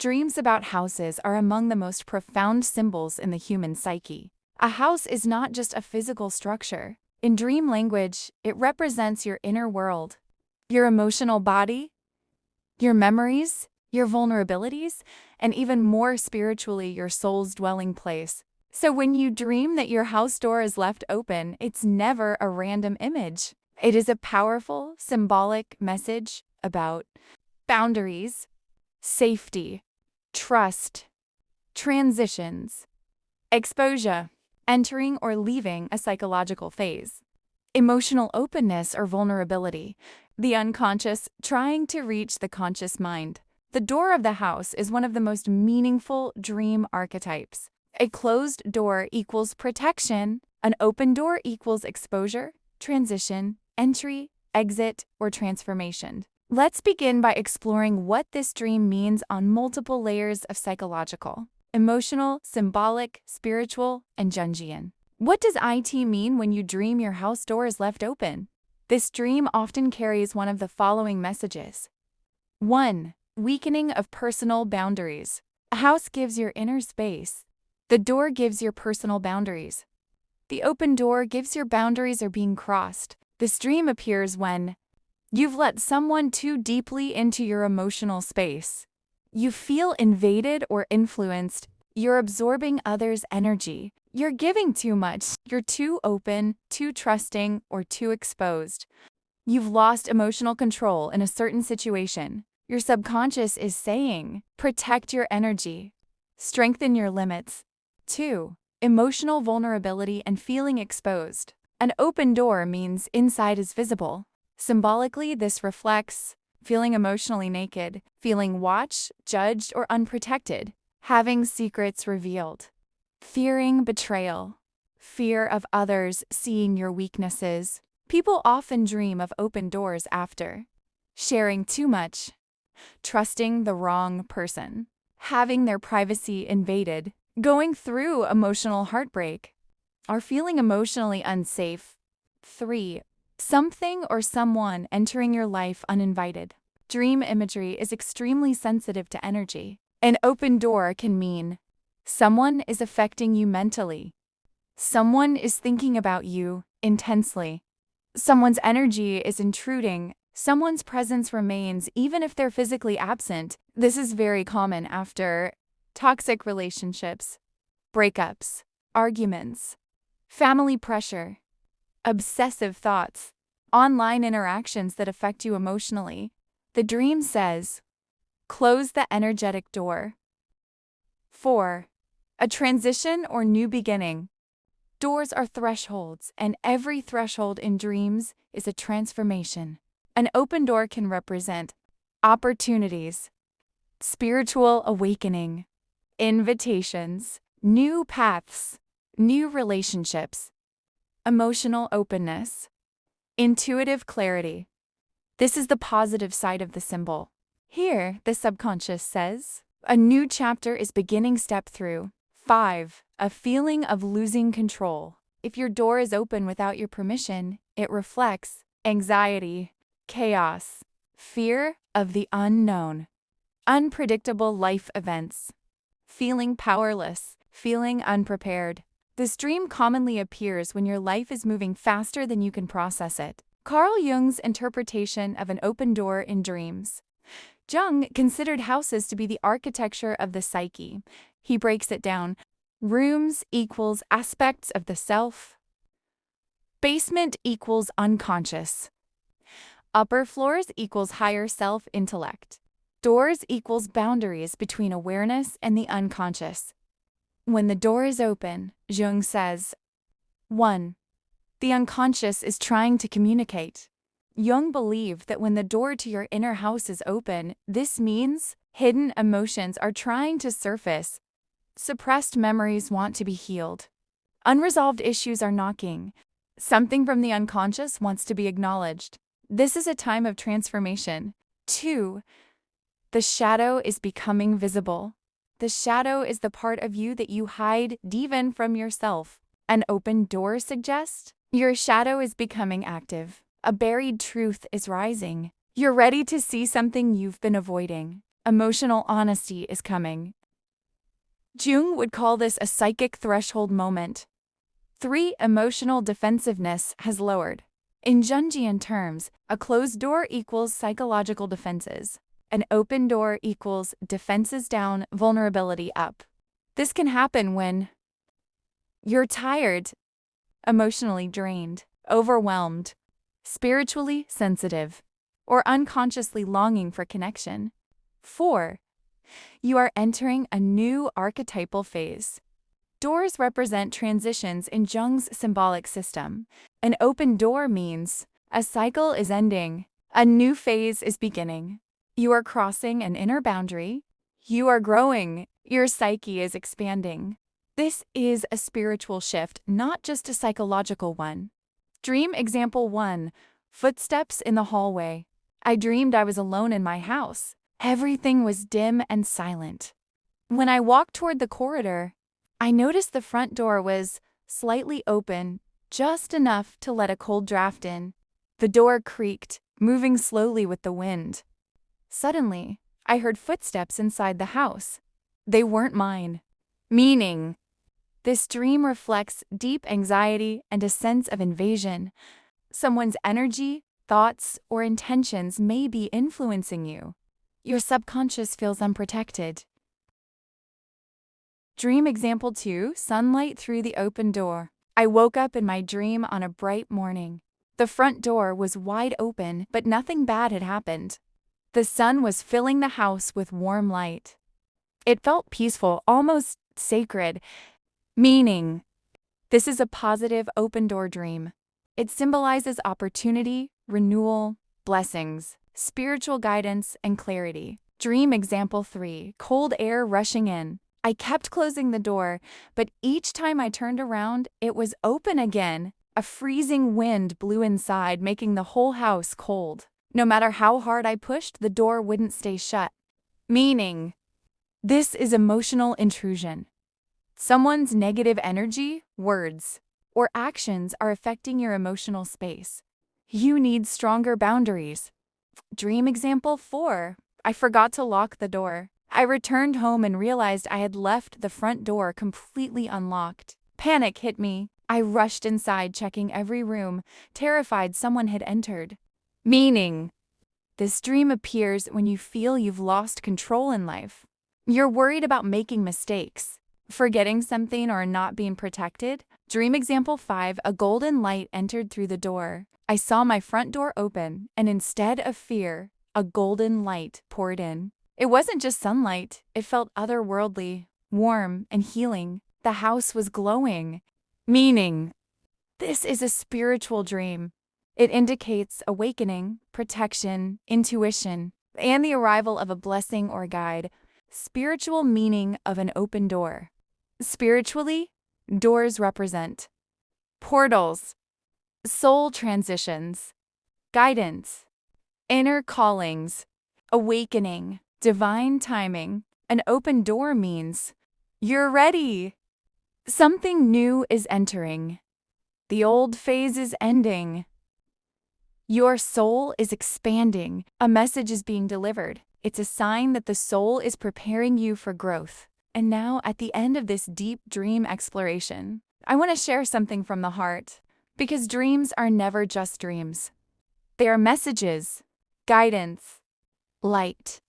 Dreams about houses are among the most profound symbols in the human psyche. A house is not just a physical structure. In dream language, it represents your inner world, your emotional body, your memories, your vulnerabilities, and even more spiritually, your soul's dwelling place. So when you dream that your house door is left open, it's never a random image. It is a powerful, symbolic message about boundaries, safety, trust, transitions, exposure, entering or leaving a psychological phase, emotional openness or vulnerability, the unconscious trying to reach the conscious mind. The door of the house is one of the most meaningful dream archetypes. A closed door equals protection, an open door equals exposure, transition, entry, exit, or transformation. Let's begin by exploring what this dream means on multiple layers of psychological, emotional, symbolic, spiritual, and Jungian. What does it mean when you dream your house door is left open? This dream often carries one of the following messages. 1. Weakening of personal boundaries. A house gives your inner space. The door gives your personal boundaries. The open door gives your boundaries are being crossed. This dream appears when you've let someone too deeply into your emotional space. You feel invaded or influenced. You're absorbing others' energy. You're giving too much. You're too open, too trusting, or too exposed. You've lost emotional control in a certain situation. Your subconscious is saying, protect your energy, strengthen your limits. 2. Emotional vulnerability and feeling exposed. An open door means inside is visible. Symbolically, this reflects feeling emotionally naked, feeling watched, judged, or unprotected, having secrets revealed, fearing betrayal, fear of others seeing your weaknesses. People often dream of open doors after sharing too much, trusting the wrong person, having their privacy invaded, going through emotional heartbreak, or feeling emotionally unsafe. 3. Something or someone entering your life uninvited. Dream imagery is extremely sensitive to energy. An open door can mean someone is affecting you mentally. Someone is thinking about you intensely. Someone's energy is intruding. Someone's presence remains even if they're physically absent. This is very common after toxic relationships, breakups, arguments, family pressure, obsessive thoughts, online interactions that affect you emotionally. The dream says, close the energetic door. 4. A transition or new beginning. Doors are thresholds, and every threshold in dreams is a transformation. An open door can represent opportunities, spiritual awakening, invitations, new paths, new relationships, emotional openness, intuitive clarity. This is the positive side of the symbol. Here, the subconscious says, a new chapter is beginning step through. 5. A feeling of losing control. If your door is open without your permission, it reflects anxiety, chaos, fear of the unknown, unpredictable life events, feeling powerless, feeling unprepared. This dream commonly appears when your life is moving faster than you can process it. Carl Jung's interpretation of an open door in dreams. Jung considered houses to be the architecture of the psyche. He breaks it down. Rooms equals aspects of the self. Basement equals unconscious. Upper floors equals higher self-intellect. Doors equals boundaries between awareness and the unconscious. When the door is open, Jung says, 1. The unconscious is trying to communicate. Jung believed that when the door to your inner house is open, this means hidden emotions are trying to surface. Suppressed memories want to be healed. Unresolved issues are knocking. Something from the unconscious wants to be acknowledged. This is a time of transformation. 2. The shadow is becoming visible. The shadow is the part of you that you hide even from yourself. An open door suggests your shadow is becoming active. A buried truth is rising. You're ready to see something you've been avoiding. Emotional honesty is coming. Jung would call this a psychic threshold moment. 3. Emotional defensiveness has lowered. In Jungian terms, a closed door equals psychological defenses. An open door equals defenses down, vulnerability up. This can happen when you're tired, emotionally drained, overwhelmed, spiritually sensitive, or unconsciously longing for connection. 4. You are entering a new archetypal phase. Doors represent transitions in Jung's symbolic system. An open door means a cycle is ending, a new phase is beginning. You are crossing an inner boundary. You are growing. Your psyche is expanding. This is a spiritual shift, not just a psychological one. Dream example 1. Footsteps in the hallway. I dreamed I was alone in my house. Everything was dim and silent. When I walked toward the corridor, I noticed the front door was slightly open, just enough to let a cold draft in. The door creaked, moving slowly with the wind. Suddenly, I heard footsteps inside the house. They weren't mine. Meaning, this dream reflects deep anxiety and a sense of invasion. Someone's energy, thoughts, or intentions may be influencing you. Your subconscious feels unprotected. Dream example 2. Sunlight through the open door. I woke up in my dream on a bright morning. The front door was wide open, but nothing bad had happened. The sun was filling the house with warm light. It felt peaceful, almost sacred. Meaning, this is a positive open-door dream. It symbolizes opportunity, renewal, blessings, spiritual guidance, and clarity. Dream example 3. Cold air rushing in. I kept closing the door, but each time I turned around, it was open again. A freezing wind blew inside, making the whole house cold. No matter how hard I pushed, the door wouldn't stay shut. Meaning, this is emotional intrusion. Someone's negative energy, words, or actions are affecting your emotional space. You need stronger boundaries. Dream example 4. I forgot to lock the door. I returned home and realized I had left the front door completely unlocked. Panic hit me. I rushed inside, checking every room, terrified someone had entered. Meaning, this dream appears when you feel you've lost control in life. You're worried about making mistakes, forgetting something, or not being protected. Dream example 5. A golden light entered through the door. I saw my front door open, and instead of fear, a golden light poured in. It wasn't just sunlight. It felt otherworldly, warm, and healing. The house was glowing. Meaning, this is a spiritual dream. It indicates awakening, protection, intuition, and the arrival of a blessing or guide. Spiritual meaning of an open door. Spiritually, doors represent portals, soul transitions, guidance, inner callings, awakening, divine timing. An open door means you're ready. Something new is entering. The old phase is ending. Your soul is expanding. A message is being delivered. It's a sign that the soul is preparing you for growth. And now, at the end of this deep dream exploration, I want to share something from the heart. Because dreams are never just dreams. They are messages, guidance, light,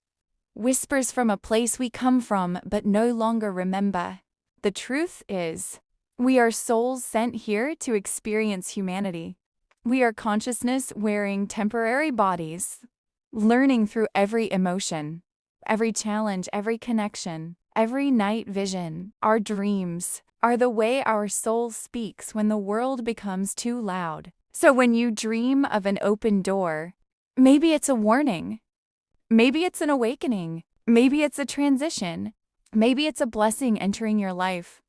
whispers from a place we come from but no longer remember. The truth is, we are souls sent here to experience humanity. We are consciousness wearing temporary bodies, learning through every emotion, every challenge, every connection, every night vision. Our dreams are the way our soul speaks when the world becomes too loud. So when you dream of an open door, maybe it's a warning. Maybe it's an awakening. Maybe it's a transition. Maybe it's a blessing entering your life.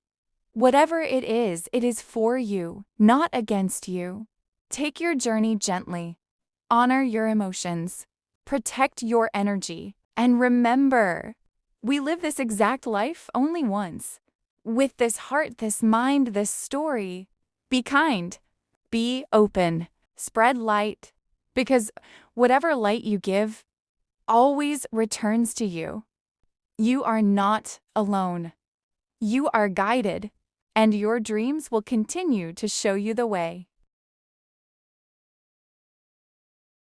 Whatever it is for you, not against you. Take your journey gently. Honor your emotions. Protect your energy. And remember, we live this exact life only once. With this heart, this mind, this story, be kind. Be open. Spread light. Because whatever light you give, always returns to you. You are not alone. You are guided, and your dreams will continue to show you the way.